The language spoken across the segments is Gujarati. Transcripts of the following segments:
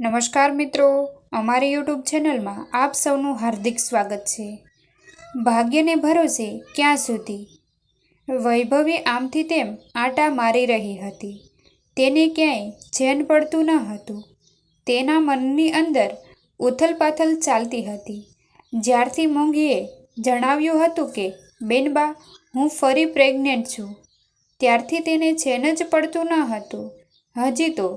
નમસ્કાર મિત્રો, અમારી યુટ્યુબ ચેનલમાં આપ સૌનું હાર્દિક સ્વાગત છે। ભાગ્યને ભરોસે ક્યાં સુધી? વૈભવી આમથી તેમ આંટા મારી રહી હતી। તેને ક્યાંય ચેન પડતું ન હતું। તેના મનની અંદર ઉથલપાથલ ચાલતી હતી। જ્યારથી મોંઘીએ જણાવ્યું હતું કે બેનબા હું ફરી પ્રેગ્નેન્ટ છું, ત્યારથી તેને ચેન જ પડતું ન હતું। હજી તો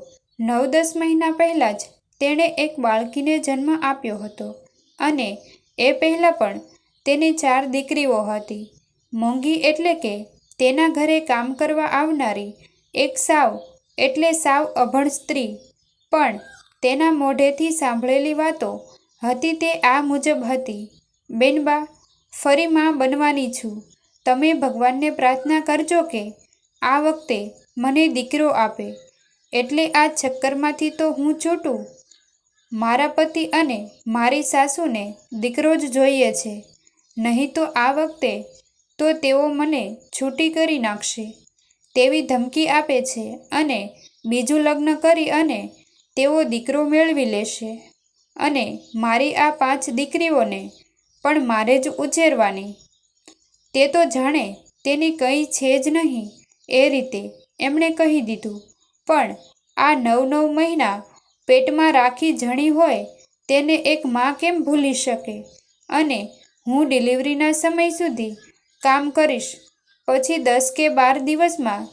9-10 મહિના પહેલાં જ તેણે એક બાળકીને જન્મ આપ્યો હતો અને એ પહેલાં પણ તેની 4 દીકરીઓ હતી। મોંઘી એટલે કે તેના ઘરે કામ કરવા આવનારી એક સાવ અભણ સ્ત્રી, પણ તેના મોઢેથી સાંભળેલી વાતો હતી તે આ મુજબ હતી। બેનબા, ફરી માં બનવાની છું। તમે ભગવાનને પ્રાર્થના કરજો કે આ વખતે મને દીકરો આપે, એટલે આ ચક્કરમાંથી તો હું છૂટું। મારા પતિ અને મારી સાસુને દીકરો જ જોઈએ છે, નહીં તો આ વખતે તો તેઓ મને છૂટી કરી નાખશે તેવી ધમકી આપે છે અને બીજું લગ્ન કરી અને તેઓ દીકરો મેળવી લેશે અને મારી આ 5 દીકરીઓને પણ મારે જ ઉછેરવાની। તે તો જાણે તેની કંઈ છે જ નહીં એ રીતે એમણે કહી દીધું। પણ આ 9-9 મહિના પેટમાં રાખી જણી હોય તેને એક માં કેમ ભૂલી શકે? અને હું ડિલિવરીના સમય સુધી કામ કરીશ, પછી 10 કે 12 દિવસમાં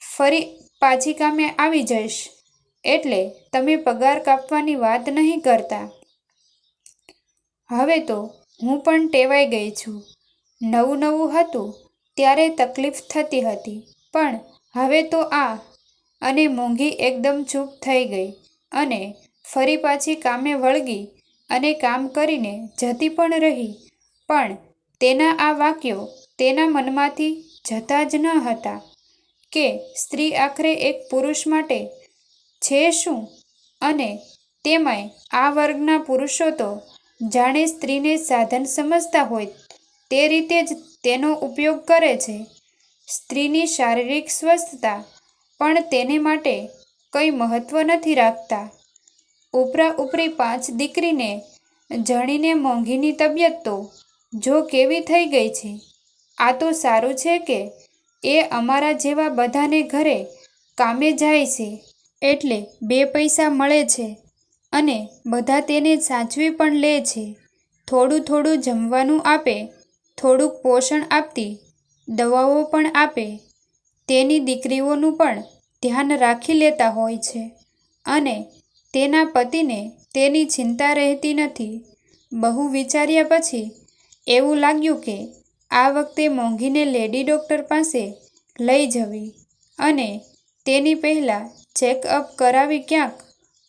ફરી પાછી કામે આવી જઈશ, એટલે તમે પગાર કાપવાની વાત નહીં કરતા। હવે તો હું પણ ટેવાઈ ગઈ છું। નવું હતું ત્યારે તકલીફ થતી હતી, પણ હવે તો આ અને મોંઘી એકદમ ચૂપ થઈ ગઈ અને ફરી પાછી કામે વળગી અને કામ કરીને જતી પણ રહી। પણ તેના આ વાક્યો તેના મનમાંથી જતા જ ન હતા કે સ્ત્રી આખરે એક પુરુષ માટે છે શું, અને તેમાંય આ વર્ગના પુરુષો તો જાણે સ્ત્રીને સાધન સમજતા હોય તે રીતે જ તેનો ઉપયોગ કરે છે। સ્ત્રીની શારીરિક સ્વસ્થતા પણ તેને માટે કંઈ મહત્વ નથી રાખતા। ઉપરા ઉપરી 5 દીકરીને જણીને મોંઘીની તબિયત તો જો કેવી થઈ ગઈ છે। આ તો સારું છે કે એ અમારા જેવા બધાને ઘરે કામે જાય છે, એટલે 2 પૈસા મળે છે અને બધા તેને સાચવી પણ લે છે। થોડું જમવાનું આપે, થોડુંક પોષણ આપતી દવાઓ પણ આપે, તેની દીકરીઓનું પણ ધ્યાન રાખી લેતા હોય છે અને તેના પતિને તેની ચિંતા રહેતી નથી। બહુ વિચાર્યા પછી એવું લાગ્યું કે આ વખતે મોંઘીને લેડી ડૉક્ટર પાસે લઈ જવી અને તેની પહેલાં ચેકઅપ કરાવી ક્યાંક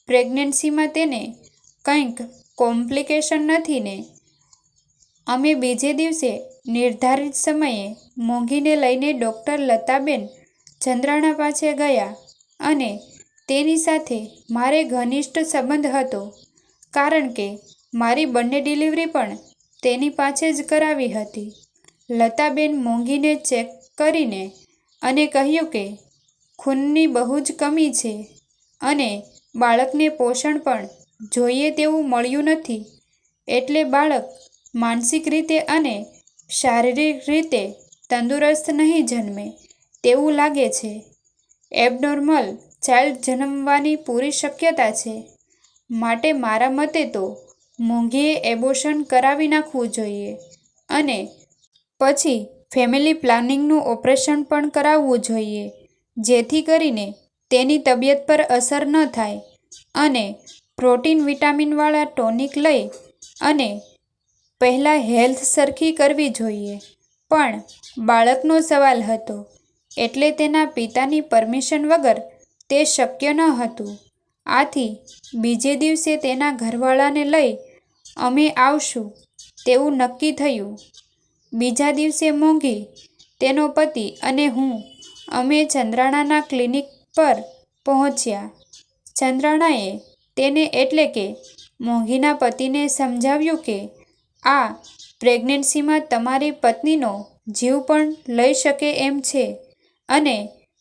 પ્રેગ્નન્સીમાં તેને કંઈક કોમ્પ્લિકેશન નથી ને? અમે બીજે દિવસે નિર્ધારિત સમયે મોંઘીને લઈને ડૉક્ટર લતાબેન ચંદ્રાણા પાસે ગયા અને તેની સાથે મારે ઘનિષ્ઠ સંબંધ હતો, કારણ કે મારી બંને ડિલિવરી પણ તેની પાસે જ કરાવી હતી। લતાબેન મોંઘીને ચેક કરીને અને કહ્યું કે ખૂનની બહુ જ કમી છે અને બાળકને પોષણ પણ જોઈએ તેવું મળ્યું નથી, એટલે બાળક માનસિક રીતે અને શારીરિક રીતે તંદુરસ્ત નહીં જન્મે તેવું લાગે છે। એબનોર્મલ ચાઇલ્ડ જન્મવાની પૂરી શક્યતા છે, માટે મારા મતે તો મોંઘીએ એબોર્શન કરાવી નાખવું જોઈએ અને પછી ફેમિલી પ્લાનિંગનું ઓપરેશન પણ કરાવવું જોઈએ, જેથી કરીને તેની તબિયત પર અસર ન થાય અને પ્રોટીન વિટામિનવાળા ટોનિક લઈ અને પહેલાં હેલ્થ સરખી કરવી જોઈએ। પણ બાળકનો સવાલ હતો એટલે તેના પિતાની પરમિશન વગર તે શક્ય ન હતું। આથી બીજે દિવસે તેના ઘરવાળાને લઈ અમે આવશું તેવું નક્કી થયું। બીજા દિવસે મોંઘી, તેનો પતિ અને હું અમે ચંદ્રાણાના ક્લિનિક પર પહોંચ્યા। ચંદ્રાણાએ તેને એટલે કે મોંઘીના પતિને સમજાવ્યું કે આ પ્રેગ્નન્સીમાં તમારી પત્નીનો જીવ પણ લઈ શકે એમ છે અને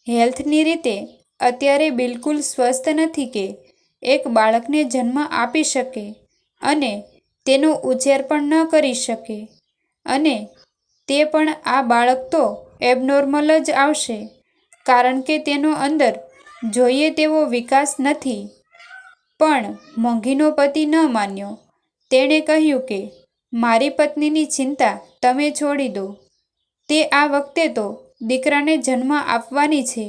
હેલ્થની રીતે અત્યારે બિલકુલ સ્વસ્થ નથી કે એક બાળકને જન્મ આપી શકે અને તેનો ઉછેર પણ ન કરી શકે, અને તે પણ આ બાળક તો એબનોર્મલ જ આવશે, કારણ કે તેનો અંદર જોઈએ તેવો વિકાસ નથી. પણ મોંઘીનો પતિ ન માન્યો. તેણે કહ્યું કે મારી પત્નીની ચિંતા તમે છોડી દો. તે આ વખતે તો દીકરાને જન્મ આપવાની છે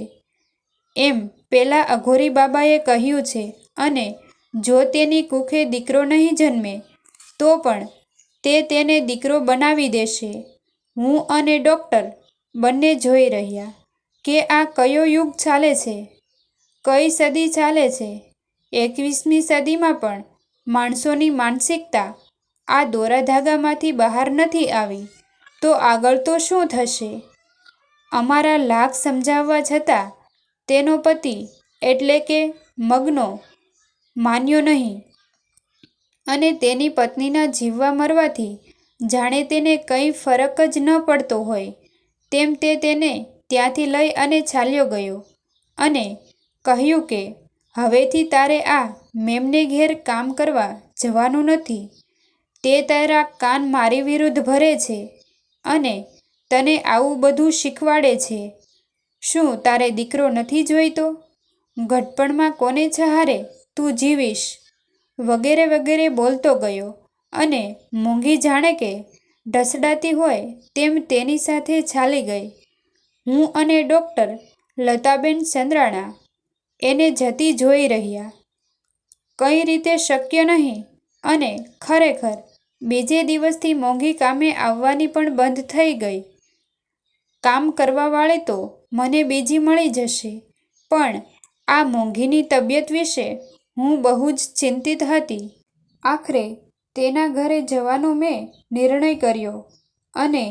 એમ પેલા અઘોરી બાબાએ કહ્યું છે, અને જો તેની કુખે દીકરો નહીં જન્મે તો પણ તે તેને દીકરો બનાવી દેશે. હું અને ડૉક્ટર બંને જોઈ રહ્યા કે આ કયો યુગ ચાલે છે, કઈ સદી ચાલે છે. 21મી સદીમાં પણ માણસોની માનસિકતા આ દોરાધાગામાંથી બહાર નથી આવી તો આગળ તો શું થશે? અમારા લાખ સમજાવવા છતાં તેનો પતિ એટલે કે મગનો માન્યો નહીં, અને તેની પત્નીના જીવવા મરવાથી જાણે તેને કંઈ ફરક જ ન પડતો હોય તેમ તે તેને ત્યાંથી લઈ અને ચાલ્યો ગયો અને કહ્યું કે હવેથી તારે આ મેમને ઘેર કામ કરવા જવાનું નથી. તે તારા કાન મારી વિરુદ્ધ ભરે છે અને તને આવું બધું શીખવાડે છે. શું તારે દીકરો નથી જોઈતો? ઘડપણમાં કોને સહારે તું જીવીશ? વગેરે વગેરે બોલતો ગયો, અને મોંઘી જાણે કે ઢસડાતી હોય તેમ તેની સાથે ચાલી ગઈ. હું અને ડૉક્ટર લતાબેન ચંદ્રાણા એને જતી જોઈ રહ્યા. કઈ રીતે શક્ય નહીં, અને ખરેખર બીજે દિવસથી મોંઘી કામે આવવાની પણ બંધ થઈ ગઈ. કામ કરવાવાળી તો મને બીજી મળી જશે, પણ આ મોંઘીની તબિયત વિશે હું બહુ જ ચિંતિત હતી. આખરે તેના ઘરે જવાનો મેં નિર્ણય કર્યો અને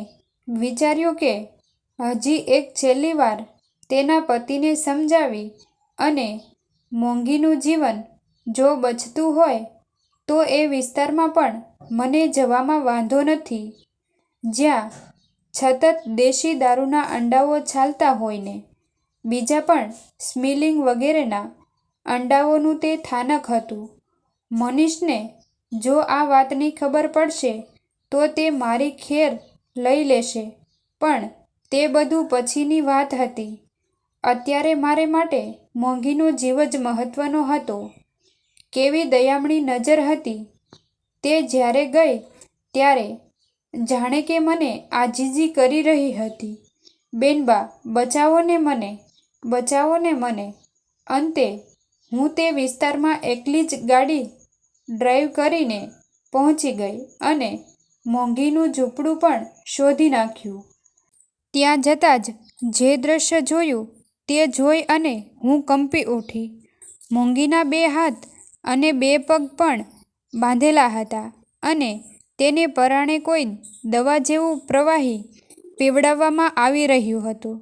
વિચાર્યું કે હજી એક છેલ્લી વાર તેના પતિને સમજાવી અને મોંઘીનું જીવન જો બચતું હોય તો એ વિસ્તારમાં પણ મને જવામાં વાંધો નથી, જ્યાં સતત દેશી દારૂના અંડાઓ ચાલતા હોય ને બીજા પણ સ્મિલિંગ વગેરેના અંડાઓનું તે થાનક હતું. મનીષને જો આ વાતની ખબર પડશે તો તે મારી ખેર લઈ લેશે, પણ તે બધું પછીની વાત હતી. અત્યારે મારે માટે મોંઘીનો જીવ જ મહત્વનો હતો. કેવી દયામણી નજર હતી તે જ્યારે ગઈ ત્યારે, જાણે કે મને આજીજી કરી રહી હતી. બેનબા, બચાવો ને મને, બચાવો ને મને. અંતે હું તે વિસ્તારમાં એકલી જ ગાડી ડ્રાઈવ કરીને પહોંચી ગઈ અને મોંઘીનું ઝૂંપડું પણ શોધી નાખ્યું. ત્યાં જતાં જ જે દ્રશ્ય જોયું તે જોઈ અને હું કંપી ઉઠી. મોંઘીના 2 હાથ અને 2 પગ પણ બાંધેલા હતા અને તેને પરાણે કોઈ દવા જેવું પ્રવાહી પીવડાવવામાં આવી રહ્યું હતું.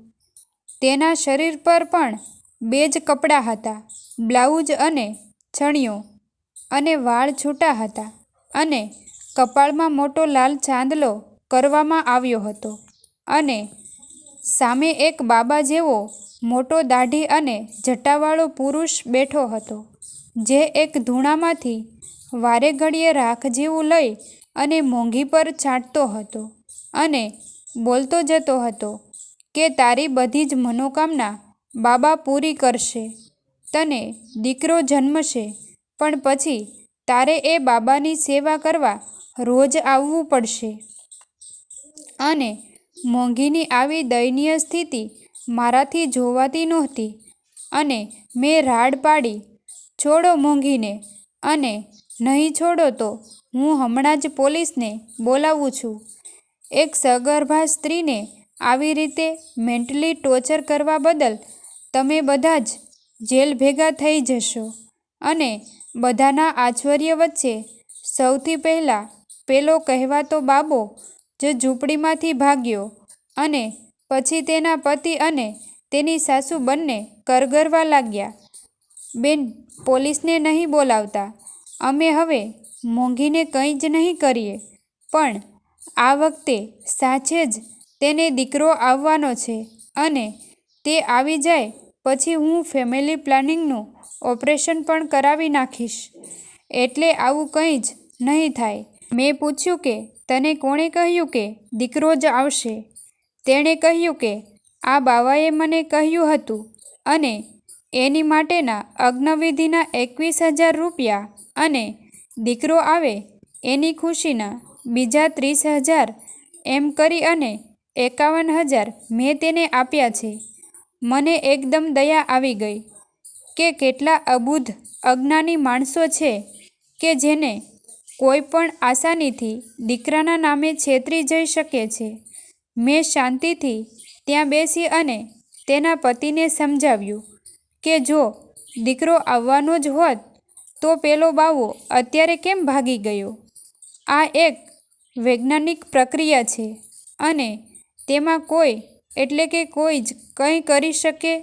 તેના શરીર પર પણ 2 જ કપડાં હતા, બ્લાઉઝ અને ચણિયો, અને વાળ છૂટા હતા અને કપાળમાં મોટો લાલ ચાંદલો કરવામાં આવ્યો હતો, અને સામે એક બાબા જેવો મોટો દાઢી અને જટાવાળો પુરુષ બેઠો હતો, જે એક ધૂણામાંથી વારે ઘડીએ રાખ જેવું લઈ અને મોંઘી પર છાંટતો હતો અને બોલતો જતો હતો કે તારી બધી જ મનોકામના બાબા પૂરી કરશે. તને દીકરો જન્મશે, પણ પછી તારે એ બાબાની સેવા કરવા રોજ આવવું પડશે. અને મોંઘીની આવી દયનીય સ્થિતિ મારાથી જોવાતી નહોતી, અને મેં રાડ પાડી, છોડો મોંઘીને, અને નહીં છોડો તો હું હમણાં જ પોલીસને બોલાવું છું. એક સગર્ભા સ્ત્રીને આવી રીતે મેન્ટલી ટોર્ચર કરવા બદલ તમે બધા જ જેલ ભેગા થઈ જશો. અને બધાના આશ્ચર્ય વચ્ચે સૌથી પહેલાં પેલો કહેવાતો બાબો જે ઝૂંપડીમાંથી ભાગ્યો, અને પછી તેના પતિ અને તેની સાસુ બંને કરગરવા લાગ્યા. બેન, પોલીસને નહીં બોલાવતા. અમે હવે મોંઘીને કંઈ જ નહીં કરીએ, પણ આ વખતે સાચે જ તેને દીકરો આવવાનો છે, અને તે આવી જાય પછી હું ફેમિલી પ્લાનિંગનું ઓપરેશન પણ કરાવી નાખીશ, એટલે આવું કંઈ જ નહીં થાય. મેં પૂછ્યું કે તને કોણે કહ્યું કે દીકરો જ આવશે? તેણે કહ્યું કે આ બાવાએ મને કહ્યું હતું અને એની માટેના અગ્નવિધિના 21,000 રૂપિયા અને દીકરો આવે એની ખુશીના બીજા 30,000 એમ કરી અને 51,000 મેં તેને આપ્યા છે. મને એકદમ દયા આવી ગઈ કે કેટલા અબુધ અજ્ઞાની માણસો છે કે જેને કોઈ પણ આસાનીથી દીકરાના નામે છેતરી જઈ શકે છે. મેં શાંતિથી ત્યાં બેસી અને તેના પતિને સમજાવ્યું કે જો દીકરો આવવાનો જ હોત તો પેલો બાવો અત્યારે કેમ ભાગી ગયો? આ એક વૈજ્ઞાનિક પ્રક્રિયા છે અને તેમાં કોઈ એટલે કે કોઈ જ કંઈ કરી શકે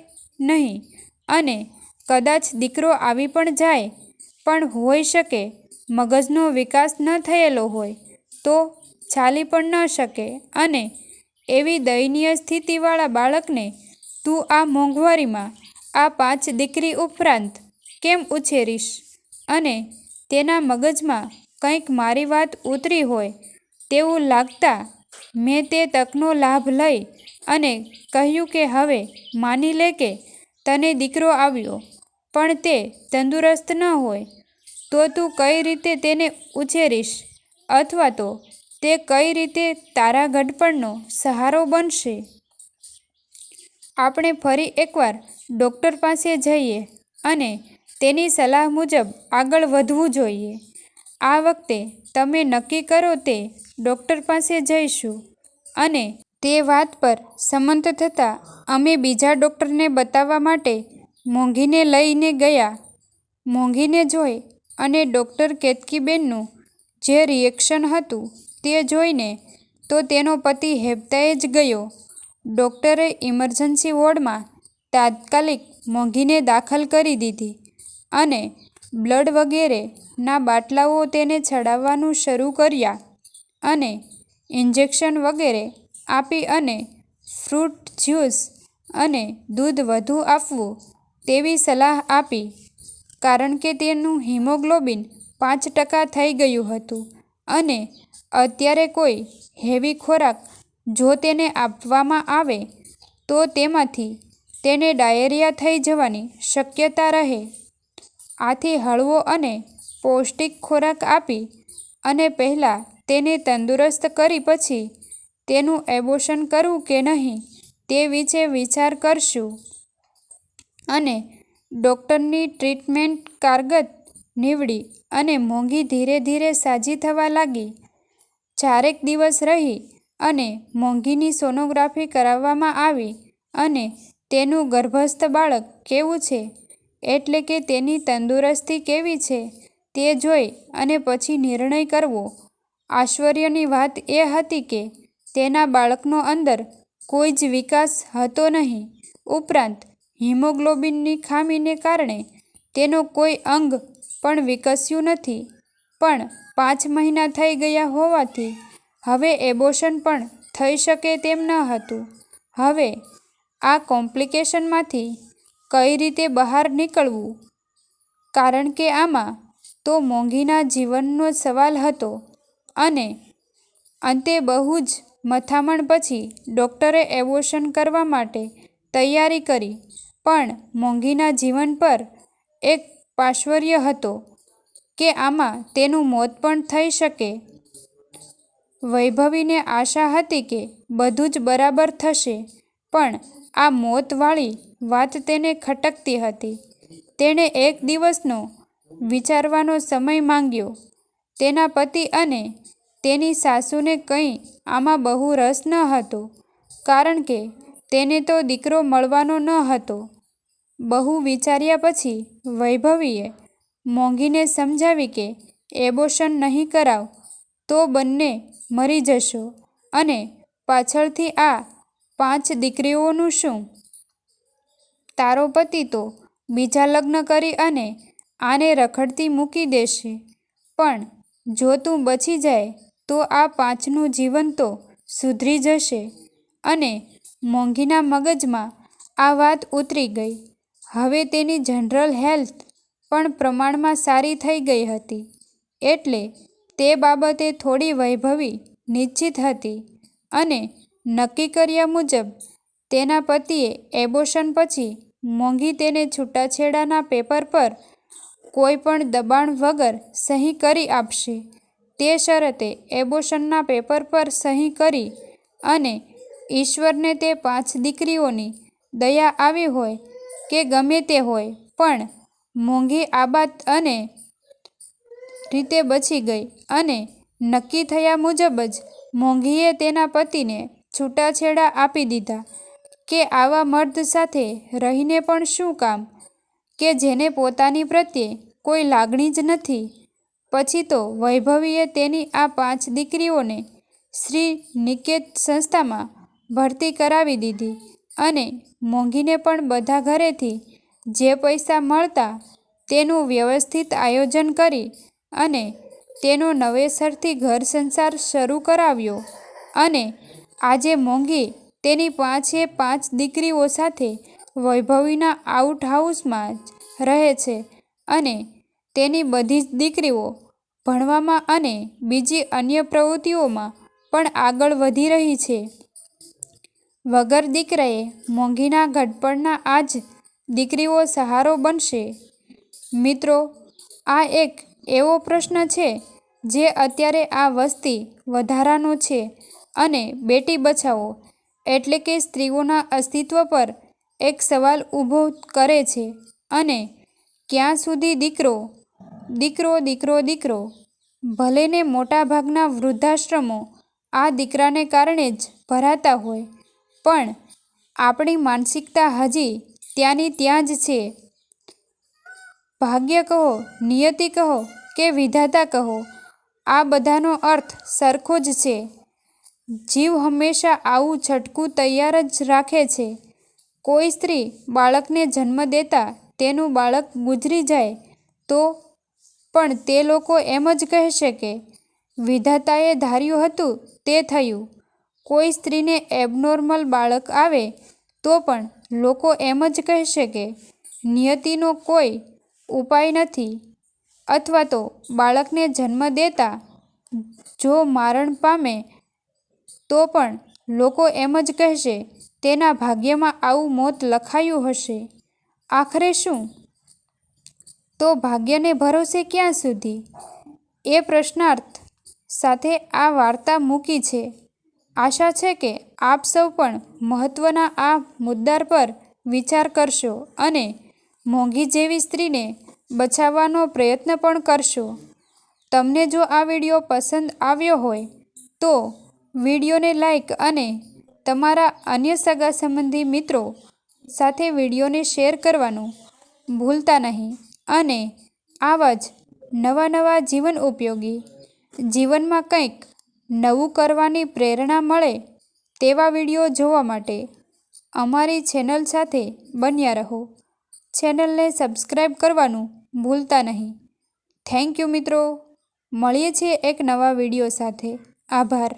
નહીં અને કદાચ દીકરો આવી પણ જાય પણ હોઈ શકે મગજનો વિકાસ ન થયેલો હોય તો ચાલી પણ ન શકે અને એવી દયનીય સ્થિતિવાળા બાળકને તું આ મોંઘવારીમાં આ 5 દીકરી ઉપરાંત કેમ ઉછેરીશ? અને તેના મગજમાં કંઈક મારી વાત ઉતરી હોય તેવું લાગતા મેં તે તકનો લાભ લઈ અને કહ્યું કે હવે માની લે કે તને દીકરો આવ્યો પણ તે તંદુરસ્ત ન હોય તો તું કઈ રીતે તેને ઉછેરીશ અથવા તો તે કઈ રીતે તારા ઘડપણનો સહારો બનશે? આપણે ફરી એકવાર ડૉક્ટર પાસે જઈએ અને તેની સલાહ મુજબ આગળ વધવું જોઈએ. આ વખતે તમે નક્કી કરો તે ડૉક્ટર પાસે જઈશું. અને તે વાત પર સંમત થતાં અમે બીજા ડૉક્ટરને બતાવવા માટે મોંઘીને લઈને ગયા. મોંઘીને જોઈ અને ડૉક્ટર કેતકીબેનનું જે રિએક્શન હતું તે જોઈને તો તેનો પતિ હેબતાઈ જ ગયો. ડૉક્ટરે ઇમરજન્સી વોર્ડમાં તાત્કાલિક મોંઘીને દાખલ કરી દીધી અને બ્લડ વગેરેના બાટલાઓ તેને ચડાવવાનું શરૂ કર્યા અને ઇન્જેક્શન વગેરે આપી અને ફ્રૂટ જ્યુસ અને દૂધ વધુ આપવું તેવી સલાહ આપી. કારણ કે તેનું હિમોગ્લોબિન 5% થઈ ગયું હતું અને અત્યારે કોઈ હેવી ખોરાક જો તેને આપવામાં આવે તો તેમાંથી તેને ડાયેરિયા થઈ જવાની શક્યતા રહે. આથી હળવો અને પૌષ્ટિક ખોરાક આપી અને પહેલાં તેને તંદુરસ્ત કરી પછી તેનું એબોર્શન કરવું કે નહીં તે વિશે વિચાર કરશું. અને ડૉક્ટરની ટ્રીટમેન્ટ કારગત નીવડી અને મોંઘી ધીરે ધીરે સાજી થવા લાગી. 4 દિવસ રહી અને મોંઘીની સોનોગ્રાફી કરાવવામાં આવી અને તેનું ગર્ભસ્થ બાળક કેવું છે એટલે કે તેની તંદુરસ્તી કેવી છે તે જોઈ અને પછી નિર્ણય કરવો. આશ્ચર્યની વાત એ હતી કે તેના બાળકનો અંદર કોઈ જ વિકાસ હતો નહીં. ઉપરાંત હિમોગ્લોબિનની ખામીને કારણે તેનો કોઈ અંગ પણ વિકસ્યું નથી. પણ 5 મહિના થઈ ગયા હોવાથી હવે એબોર્શન પણ થઈ શકે તેમ ન હતું. હવે આ કોમ્પ્લિકેશનમાંથી કઈ રીતે બહાર નીકળવું? કારણ કે આમાં તો મોંઘીના જીવનનો સવાલ હતો. અને અંતે બહુ જ મથામણ પછી ડૉક્ટરે એબોર્શન કરવા માટે તૈયારી કરી. પણ મોંઘીના જીવન પર એક પાર્શ્વર્ય હતો કે આમાં તેનું મોત પણ થઈ શકે. વૈભવીને આશા હતી કે બધું જ બરાબર થશે પણ આ મોતવાળી વાત તેને ખટકતી હતી. તેણે 1 દિવસનો વિચારવાનો સમય માંગ્યો. તેના પતિ અને તેની સાસુને કંઈ આમાં બહુ રસ ન હતો કારણ કે તેને તો દીકરો મળવાનો ન હતો. બહુ વિચાર્યા પછી વૈભવીએ મોંઘીને સમજાવી કે એબોર્શન નહીં કરાવ તો બંને મરી જશો અને પાછળથી આ 5 દીકરીઓનું શું? તારો પતિ તો બીજા લગ્ન કરી અને આને રખડતી મૂકી દેશે. પણ જો તું બચી જાય તો આ 5નું જીવન તો સુધરી જશે. અને મોંઘીના મગજમાં આ વાત ઉતરી ગઈ. હવે તેની જનરલ હેલ્થ પણ પ્રમાણમાં સારી થઈ ગઈ હતી, એટલે તે બાબતે થોડી વૈભવી નિશ્ચિત હતી અને નક્કી કર્યા મુજબ તેના પતિએ એબોર્શન પછી મોંઘી તેને છૂટાછેડાના પેપર પર કોઈ પણ દબાણ વગર સહી કરી આપશે તે શરતે એબોર્શનના પેપર પર સહી કરી અને ઈશ્વરને તે 5 દીકરીઓની દયા આવી હોય કે ગમે તે હોય પણ મોંઘી આબાદ અને રીતે બચી ગઈ અને નક્કી થયા મુજબ જ મોંઘીએ તેના પતિને છૂટાછેડા આપી દીધા કે આવા મર્દ સાથે રહીને પણ શું કામ કે જેને પોતાની પ્રત્યે કોઈ લાગણી જ નથી. પછી તો વૈભવીએ તેની આ 5 દીકરીઓને શ્રી નિકેત સંસ્થામાં ભરતી કરાવી દીધી અને મોંઘીને પણ બધા ઘરેથી જે પૈસા મળતા તેનું વ્યવસ્થિત આયોજન કરી અને તેનો નવેસરથી ઘર સંસાર શરૂ કરાવ્યો અને આજે મોંઘી તેની 5 દીકરીઓ સાથે વૈભવીના આઉટ હાઉસમાં જ રહે છે અને તેની બધી જ દીકરીઓ ભણવામાં અને બીજી અન્ય પ્રવૃત્તિઓમાં પણ આગળ વધી રહી છે. વગર દીકરાએ મોંઘીના ઘડપણના આ જ દીકરીઓ સહારો બનશે. મિત્રો, આ એક એવો પ્રશ્ન છે જે અત્યારે આ વસ્તી વધારાનો છે અને બેટી બચાવો એટલે કે સ્ત્રીઓના અસ્તિત્વ પર એક સવાલ ઊભો કરે છે અને ક્યાં સુધી દીકરો દીકરો દીકરો દીકરો. ભલે ને મોટાભાગના વૃદ્ધાશ્રમો આ દીકરાને કારણે જ ભરાતા હોય, પણ આપણી માનસિકતા હજી ત્યાંની ત્યાં જ છે. ભાગ્ય કહો, નિયતિ કહો કે વિધાતા કહો, આ બધાનો અર્થ સરખો જ છે. જીવ હંમેશા આવું છટકું તૈયાર જ રાખે છે. કોઈ સ્ત્રી બાળકને જન્મ દેતા તેનું બાળક ગુજરી જાય તો પણ તે લોકો એમ જ કહેશે કે વિધાતાએ ધાર્યું હતું તે થયું. કોઈ સ્ત્રીને એબનોર્મલ બાળક આવે તો પણ લોકો એમ જ કહેશે કે નિયતિનો કોઈ ઉપાય નથી, અથવા તો બાળકને જન્મ દેતા જો મરણ પામે તો પણ લોકો એમ જ કહેશે તેના ભાગ્યમાં આવું મોત લખાયું હશે. આખરે શું? તો ભાગ્યને ભરોસે ક્યાં સુધી? એ પ્રશ્નાર્થ સાથે આ વાર્તા મૂકી છે. આશા છે કે આપ સૌ પણ મહત્વના આ મુદ્દા પર વિચાર કરશો અને મોંઘી જેવી સ્ત્રીને બચાવવાનો પ્રયત્ન પણ કરશો. તમને જો આ વિડીયો પસંદ આવ્યો હોય તો વિડીયોને લાઈક અને તમારા અન્ય સગા સંબંધી મિત્રો સાથે વિડીયોને શેર કરવાનું ભૂલતા નહીં અને આવા જ નવા જીવન ઉપયોગી, જીવનમાં કંઈક નવું કરવાની પ્રેરણા મળે તેવા વિડીયો જોવા માટે અમારી ચેનલ સાથે બન્યા રહો. ચેનલને સબસ્ક્રાઈબ કરવાનું ભૂલતા નહીં. થેન્ક યુ મિત્રો. મળીએ છીએ એક નવા વિડીયો સાથે. આભાર.